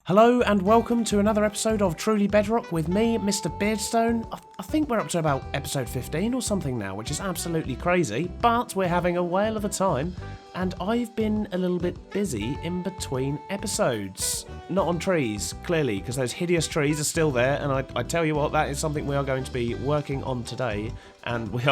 Hello and welcome to another episode of Truly Bedrock with me, Mr. Beardstone. I think we're up to about episode 15 or something now, which is absolutely crazy, but we're having a whale of a time, and I've been a little bit busy in between episodes. Not on trees, clearly, because those hideous trees are still there, and I tell you what, that is something we are going to be working on today, and we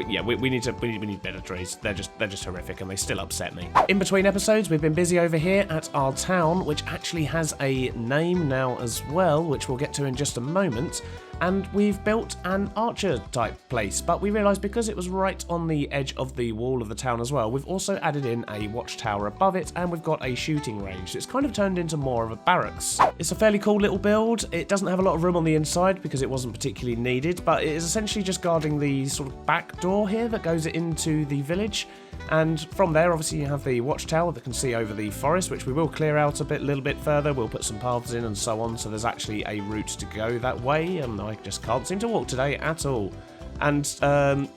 need better trees. They're just horrific, and they still upset me. In between episodes, we've been busy over here at our town, which actually has a name now as well, which we'll get to in just a moment. And we've built an archer type place, but we realised because it was right on the edge of the wall of the town as well, we've also added in a watchtower above it, and we've got a shooting range. It's kind of turned into more of a barracks. It's a fairly cool little build. It doesn't have a lot of room on the inside because it wasn't particularly needed, but it is essentially just guarding the sort of back door here that goes into the village. And from there, obviously, you have the watchtower that can see over the forest, which we will clear out a little bit further. We'll put some paths in and so on, so there's actually a route to go that way, and I just can't seem to walk today at all. And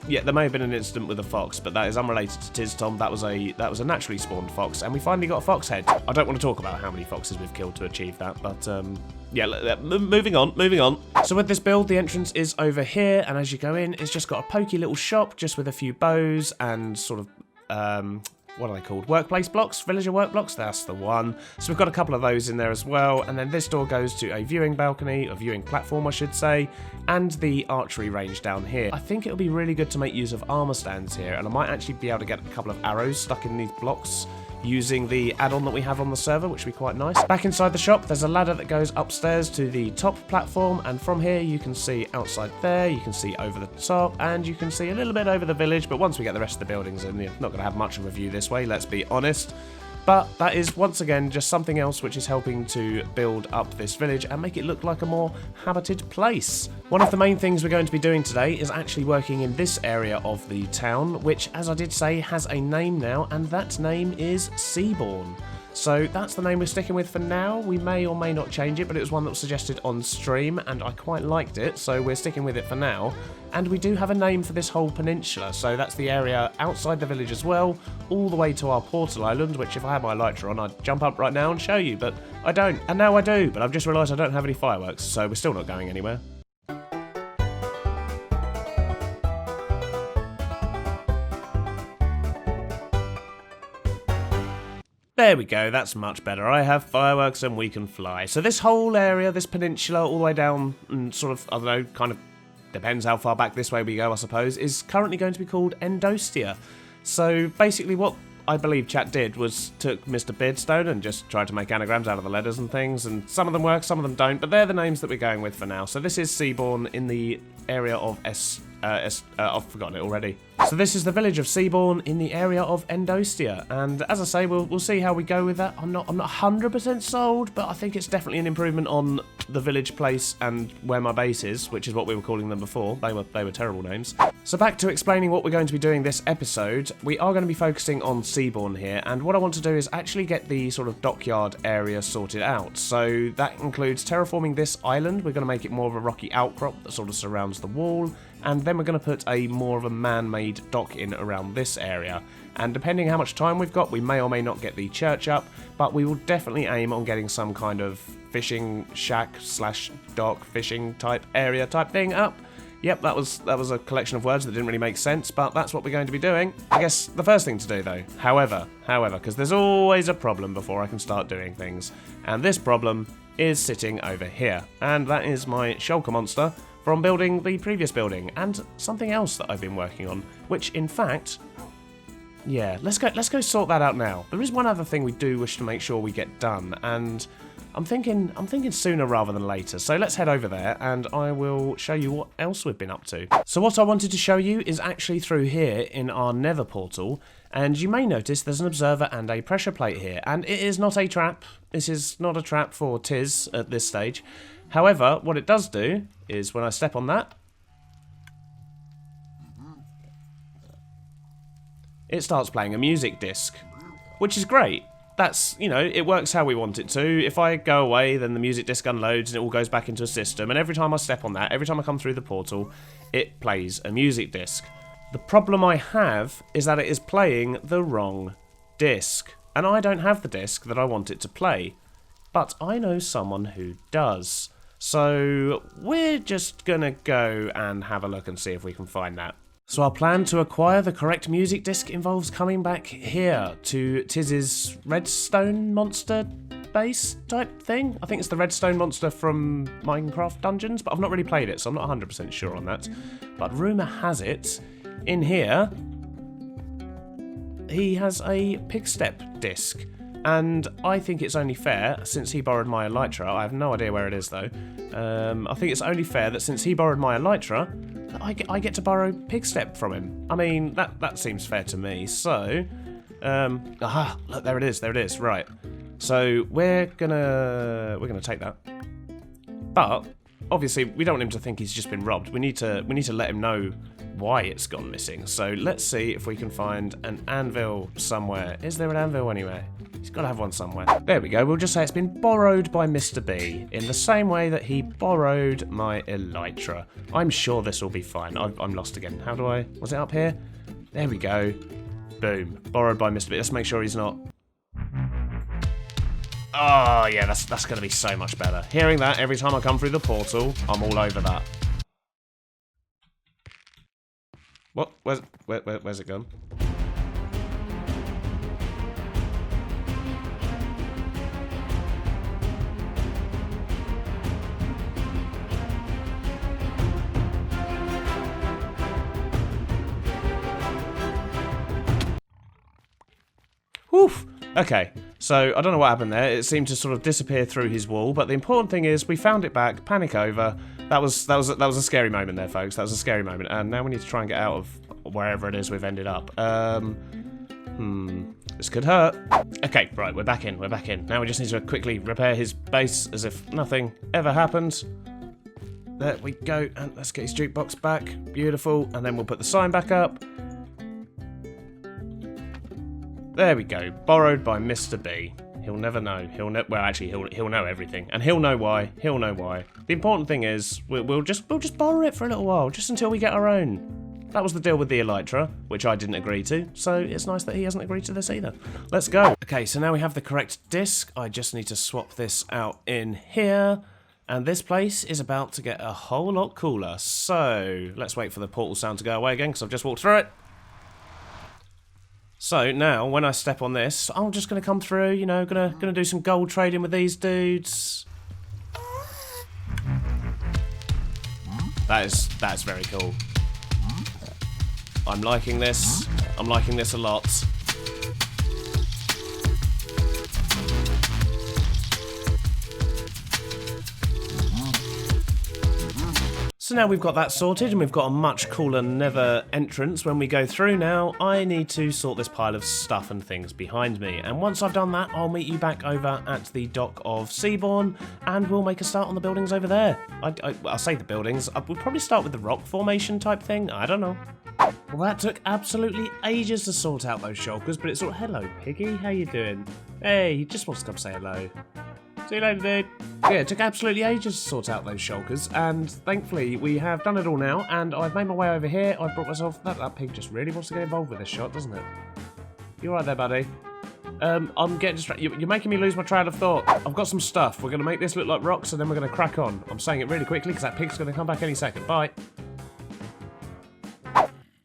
yeah, there may have been an incident with a fox, but that is unrelated to Tiz Tom. That was a naturally spawned fox, and we finally got a fox head. I don't want to talk about how many foxes we've killed to achieve that, but yeah, moving on. So with this build, the entrance is over here, and as you go in, it's just got a pokey little shop, just with a few bows and sort of what are they called? Workplace blocks? Villager work blocks? That's the one. So we've got a couple of those in there as well. And then this door goes to a viewing balcony, a viewing platform, I should say, and the archery range down here. I think it'll be really good to make use of armor stands here, and I might actually be able to get a couple of arrows stuck in these blocks using the add-on that we have on the server, which would be quite nice. Back inside the shop, there's a ladder that goes upstairs to the top platform, and from here you can see outside there, you can see over the top, and you can see a little bit over the village, but once we get the rest of the buildings in, you're not going to have much of a view this way, let's be honest. But that is, once again, just something else which is helping to build up this village and make it look like a more habited place. One of the main things we're going to be doing today is actually working in this area of the town, which, as I did say, has a name now, and that name is Seabourn. So that's the name we're sticking with for now. We may or may not change it, but it was one that was suggested on stream, and I quite liked it, so we're sticking with it for now. And we do have a name for this whole peninsula, so that's the area outside the village as well, all the way to our portal island, which if I had my lighter on, I'd jump up right now and show you, but I don't. And now I do, but I've just realised I don't have any fireworks, so we're still not going anywhere. There we go, that's much better. I have fireworks and we can fly. So this whole area, this peninsula, all the way down and sort of, I don't know, kind of depends how far back this way we go, I suppose, is currently going to be called Endostia. So basically what I believe chat did was took Mr. Beardstone and just tried to make anagrams out of the letters and things, and some of them work, some of them don't, but they're the names that we're going with for now. So this is Seabourn in the area of I've forgotten it already. So this is the village of Seabourn in the area of Endostia, and as I say, we'll see how we go with that. I'm not 100% sold, but I think it's definitely an improvement on the village place and where my base is, which is what we were calling them before. They were terrible names. So back to explaining what we're going to be doing this episode. We are going to be focusing on Seabourn here, and what I want to do is actually get the sort of dockyard area sorted out. So that includes terraforming this island. We're going to make it more of a rocky outcrop that sort of surrounds the wall, and then we're going to put a more of a man-made dock in around this area. And depending how much time we've got, we may or may not get the church up, but we will definitely aim on getting some kind of fishing shack slash dock fishing type area type thing up. Yep, that was a collection of words that didn't really make sense, but that's what we're going to be doing. I guess the first thing to do though, however, because there's always a problem before I can start doing things, and this problem is sitting over here, and that is my shulker monster from building the previous building, and something else that I've been working on, which in fact, yeah, let's go sort that out now. There is one other thing we do wish to make sure we get done, and I'm thinking sooner rather than later. So let's head over there and I will show you what else we've been up to. So what I wanted to show you is actually through here in our Nether Portal, and you may notice there's an observer and a pressure plate here, and it is not a trap. This is not a trap for Tiz at this stage. However, what it does do is when I step on that, it starts playing a music disc, which is great. That's, you know, it works how we want it to. If I go away, then the music disc unloads and it all goes back into a system, and every time I step on that, every time I come through the portal, it plays a music disc. The problem I have is that it is playing the wrong disc, and I don't have the disc that I want it to play. but I know someone who does. So we're just gonna go and have a look and see if we can find that. So our plan to acquire the correct music disc involves coming back here to Tiz's redstone monster base type thing. I think it's the redstone monster from Minecraft Dungeons, but I've not really played it, so I'm not 100% sure on that. But rumour has it, in here, he has a pig step disc. And I think it's only fair, since he borrowed my elytra, I have no idea where it is though, I think it's only fair that since he borrowed my elytra, that I get to borrow pig step from him. I mean, that seems fair to me, so, aha, look, there it is, right. So we're gonna take that. But, obviously, we don't want him to think he's just been robbed. We need to let him know why it's gone missing. So let's see if we can find an anvil somewhere. Is there an anvil anywhere? He's got to have one somewhere. There we go. We'll just say it's been borrowed by Mr. B in the same way that he borrowed my elytra. I'm sure this will be fine. I'm lost again. How do I... Was it up here? There we go. Boom. Borrowed by Mr. B. Let's make sure he's not... Oh, yeah, that's going to be so much better. Hearing that every time I come through the portal, I'm all over that. What? Where's it gone? Woof! Okay, so I don't know what happened there. It seemed to sort of disappear through his wall, but the important thing is we found it back, panic over. That was a scary moment there, folks. That was a scary moment, and now we need to try and get out of wherever it is we've ended up. This could hurt. Okay, right, we're back in. Now we just need to quickly repair his base as if nothing ever happened. There we go, and let's get his jukebox back. Beautiful, and then we'll put the sign back up. There we go. Borrowed by Mr. B. He'll never know. Well, actually, he'll know everything, and he'll know why. The important thing is we'll just borrow it for a little while, just until we get our own. That was the deal with the elytra, which I didn't agree to. So it's nice that he hasn't agreed to this either. Let's go. Okay, so now we have the correct disc. I just need to swap this out in here, and this place is about to get a whole lot cooler. So let's wait for the portal sound to go away again, because I've just walked through it. So now, when I step on this, I'm just going to come through, you know, gonna do some gold trading with these dudes. That's very cool. I'm liking this. I'm liking this a lot. So now we've got that sorted and we've got a much cooler nether entrance when we go through now, I need to sort this pile of stuff and things behind me. And once I've done that, I'll meet you back over at the dock of Seabourn and we'll make a start on the buildings over there. I'll say the buildings, we'll probably start with the rock formation type thing, I don't know. Well, that took absolutely ages to sort out those shulkers, but it's all, hello Piggy, how you doing? Hey, he just wants to come say hello. See you later, dude. Yeah, it took absolutely ages to sort out those shulkers, and thankfully we have done it all now, and I've made my way over here. I've brought myself... That pig just really wants to get involved with this shot, doesn't it? You alright there, buddy? I'm getting distracted. You're making me lose my train of thought. I've got some stuff. We're going to make this look like rocks, and then we're going to crack on. I'm saying it really quickly, because that pig's going to come back any second. Bye.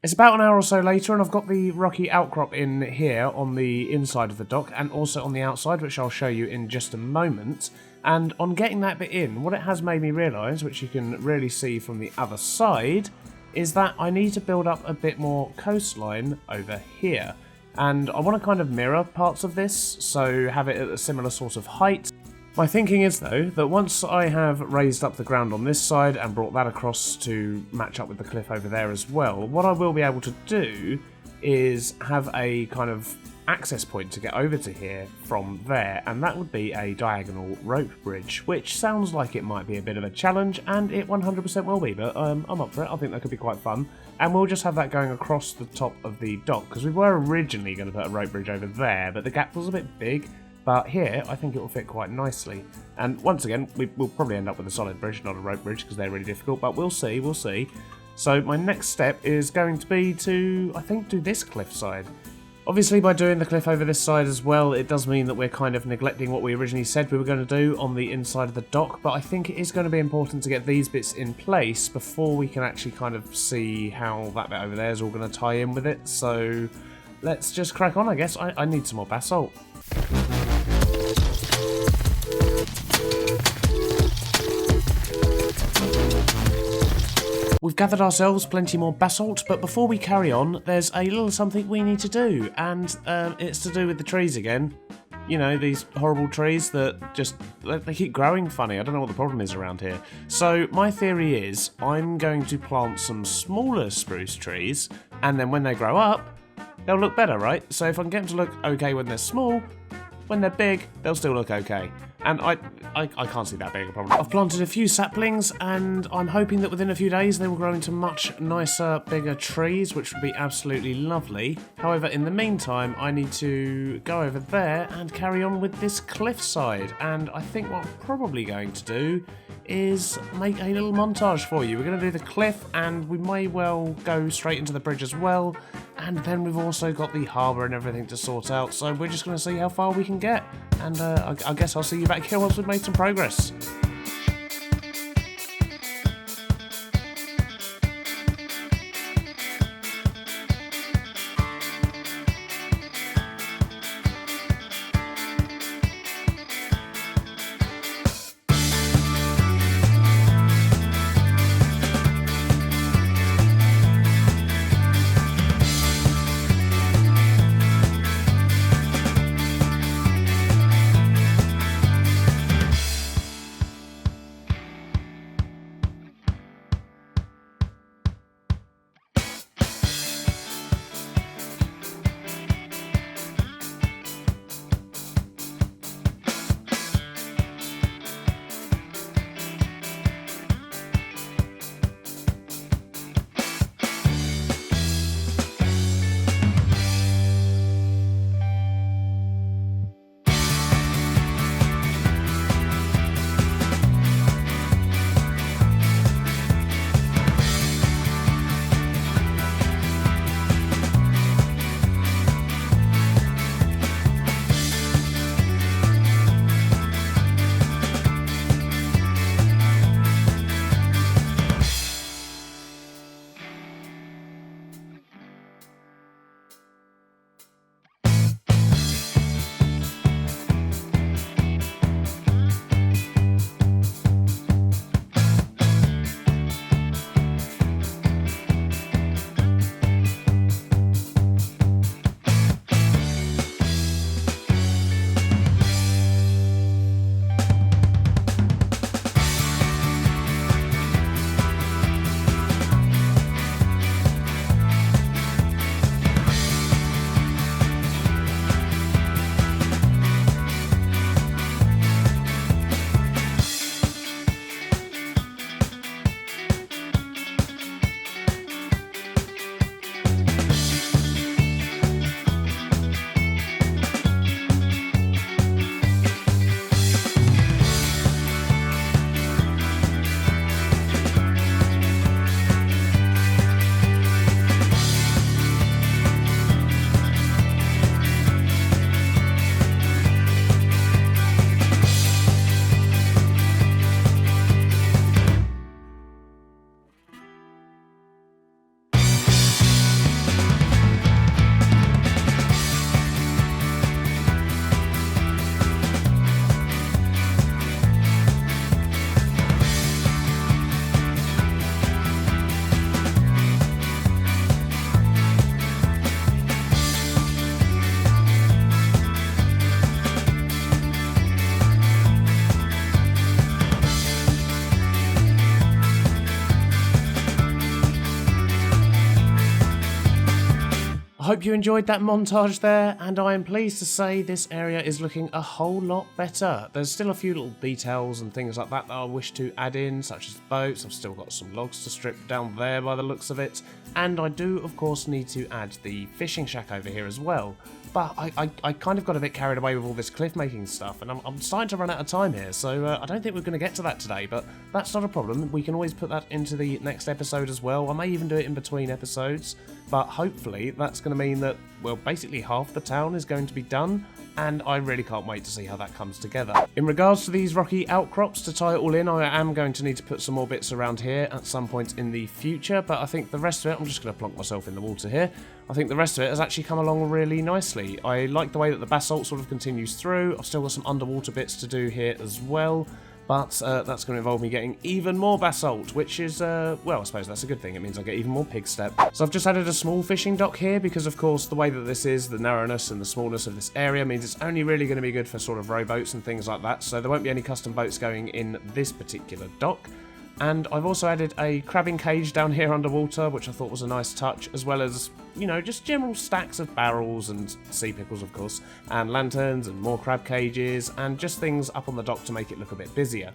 It's about an hour or so later, and I've got the rocky outcrop in here on the inside of the dock, and also on the outside, which I'll show you in just a moment. And on getting that bit in, what it has made me realise, which you can really see from the other side, is that I need to build up a bit more coastline over here. And I want to kind of mirror parts of this, so have it at a similar sort of height. My thinking is, though, that once I have raised up the ground on this side and brought that across to match up with the cliff over there as well, what I will be able to do is have a kind of access point to get over to here from there, and that would be a diagonal rope bridge, which sounds like it might be a bit of a challenge, and it 100% will be, but I'm up for it. I think that could be quite fun, and we'll just have that going across the top of the dock, because we were originally going to put a rope bridge over there, but the gap was a bit big. But here, I think it will fit quite nicely. And once again, we'll probably end up with a solid bridge, not a rope bridge, because they're really difficult, but we'll see. So my next step is going to be to, I think, do this cliffside. Obviously, by doing the cliff over this side as well, it does mean that we're kind of neglecting what we originally said we were going to do on the inside of the dock, but I think it is going to be important to get these bits in place before we can actually kind of see how that bit over there is all going to tie in with it. So let's just crack on, I guess. I need some more basalt. We've gathered ourselves plenty more basalt, but before we carry on, there's a little something we need to do, and it's to do with the trees again. You know, these horrible trees that just, they keep growing funny. I don't know what the problem is around here. So my theory is I'm going to plant some smaller spruce trees, and then when they grow up, they'll look better, right? So if I can get them to look okay when they're small, when they're big, they'll still look okay. And I can't see that being a problem. I've planted a few saplings, and I'm hoping that within a few days they will grow into much nicer, bigger trees, which would be absolutely lovely. However, in the meantime, I need to go over there and carry on with this cliffside. And I think what I'm probably going to do is make a little montage for you. We're going to do the cliff, and we may well go straight into the bridge as well. And then we've also got the harbour and everything to sort out, so we're just going to see how far we can get. And I guess I'll see you back here once we've made some progress. I hope you enjoyed that montage there, and I am pleased to say this area is looking a whole lot better. There's still a few little details and things like that I wish to add in, such as boats. I've still got some logs to strip down there by the looks of it, and I do of course need to add the fishing shack over here as well. but I kind of got a bit carried away with all this cliff making stuff, and I'm starting to run out of time here, so I don't think we're going to get to that today, but that's not a problem. We can always put that into the next episode as well. I may even do it in between episodes, but hopefully that's going to mean that, well, basically half the town is going to be done, and I really can't wait to see how that comes together. In regards to these rocky outcrops, to tie it all in, I am going to need to put some more bits around here at some point in the future, but I think the rest of it, I'm just going to plonk myself in the water here, I think the rest of it has actually come along really nicely. I like the way that the basalt sort of continues through. I've still got some underwater bits to do here as well, but that's going to involve me getting even more basalt, which is, well, I suppose that's a good thing. It means I get even more pig step. So I've just added a small fishing dock here because, of course, the way that this is, the narrowness and the smallness of this area means it's only really going to be good for sort of rowboats and things like that, so there won't be any custom boats going in this particular dock. And I've also added a crabbing cage down here underwater, which I thought was a nice touch, as well as, you know, just general stacks of barrels and sea pickles, of course, and lanterns and more crab cages, and just things up on the dock to make it look a bit busier.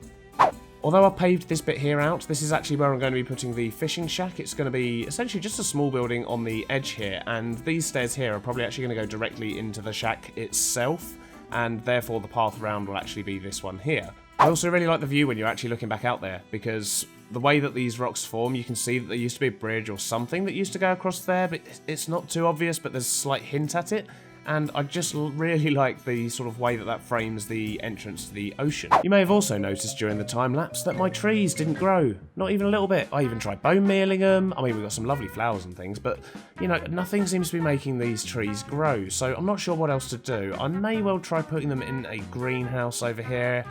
Although I've paved this bit here out, this is actually where I'm going to be putting the fishing shack. It's going to be essentially just a small building on the edge here, and these stairs here are probably actually going to go directly into the shack itself, and therefore the path around will actually be this one here. I also really like the view when you're actually looking back out there, because the way that these rocks form, you can see that there used to be a bridge or something that used to go across there, but it's not too obvious, but there's a slight hint at it. And I just really like the sort of way that that frames the entrance to the ocean. You may have also noticed during the time lapse that my trees didn't grow, not even a little bit. I even tried bone mealing them. I mean, we've got some lovely flowers and things, but you know, nothing seems to be making these trees grow. So I'm not sure what else to do. I may well try putting them in a greenhouse over here.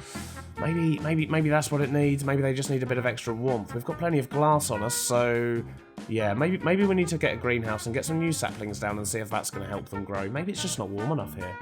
Maybe that's what it needs. Maybe they just need a bit of extra warmth. We've got plenty of glass on us, so yeah, maybe we need to get a greenhouse and get some new saplings down and see if that's going to help them grow. Maybe it's just not warm enough here.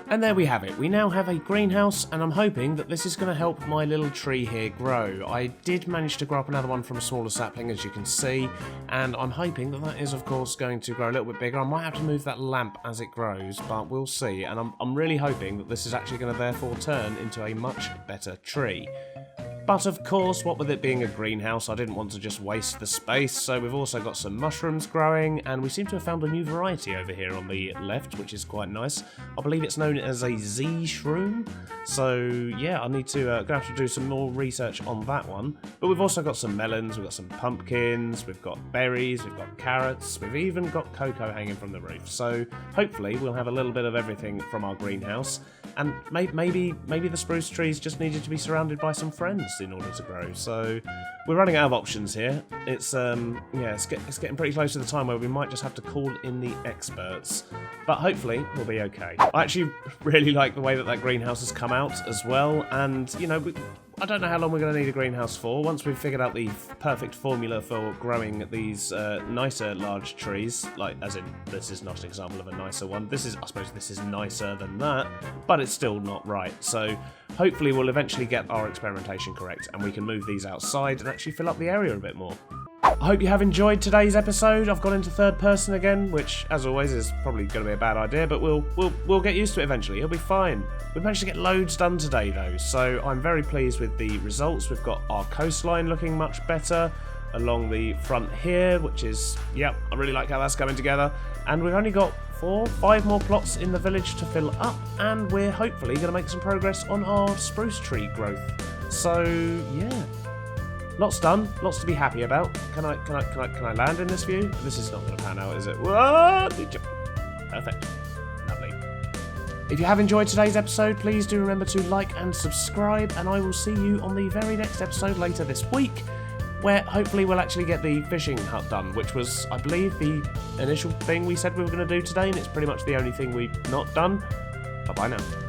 And there we have it. We now have a greenhouse, and I'm hoping that this is going to help my little tree here grow. I did manage to grow up another one from a smaller sapling, as you can see, and I'm hoping that that is, of course, going to grow a little bit bigger. I might have to move that lamp as it grows, but we'll see. And I'm really hoping that this is actually going to therefore turn into a much better tree. But of course, what with it being a greenhouse, I didn't want to just waste the space, so we've also got some mushrooms growing, and we seem to have found a new variety over here on the left, which is quite nice. I believe it's known as a Z shroom, so yeah, I need to go have to do some more research on that one. But we've also got some melons, we've got some pumpkins, we've got berries, we've got carrots, we've even got cocoa hanging from the roof, so hopefully we'll have a little bit of everything from our greenhouse. And maybe the spruce trees just needed to be surrounded by some friends in order to grow. So we're running out of options here. It's it's getting pretty close to the time where we might just have to call in the experts. But hopefully we'll be okay. I actually really like the way that that greenhouse has come out as well. And you know, I don't know how long we're going to need a greenhouse for. Once we've figured out the perfect formula for growing these nicer large trees, like as in this is not an example of a nicer one. I suppose this is nicer than that, but it's still not right. So hopefully we'll eventually get our experimentation correct and we can move these outside and actually fill up the area a bit more. I hope you have enjoyed today's episode. I've gone into third person again, which, as always, is probably going to be a bad idea, but we'll get used to it eventually. It'll be fine. We've managed to get loads done today, though, so I'm very pleased with the results. We've got our coastline looking much better. along the front here, which is, yep, I really like how that's coming together. And we've only got 5 more plots in the village to fill up, and we're hopefully going to make some progress on our spruce tree growth. So, yeah. Lots done, lots to be happy about. Can I land in this view? This is not going to pan out, is it? Whoa! Perfect. Lovely. If you have enjoyed today's episode, please do remember to like and subscribe, and I will see you on the very next episode later this week, where hopefully we'll actually get the fishing hut done, which was, I believe, the initial thing we said we were going to do today, and it's pretty much the only thing we've not done. Bye-bye now.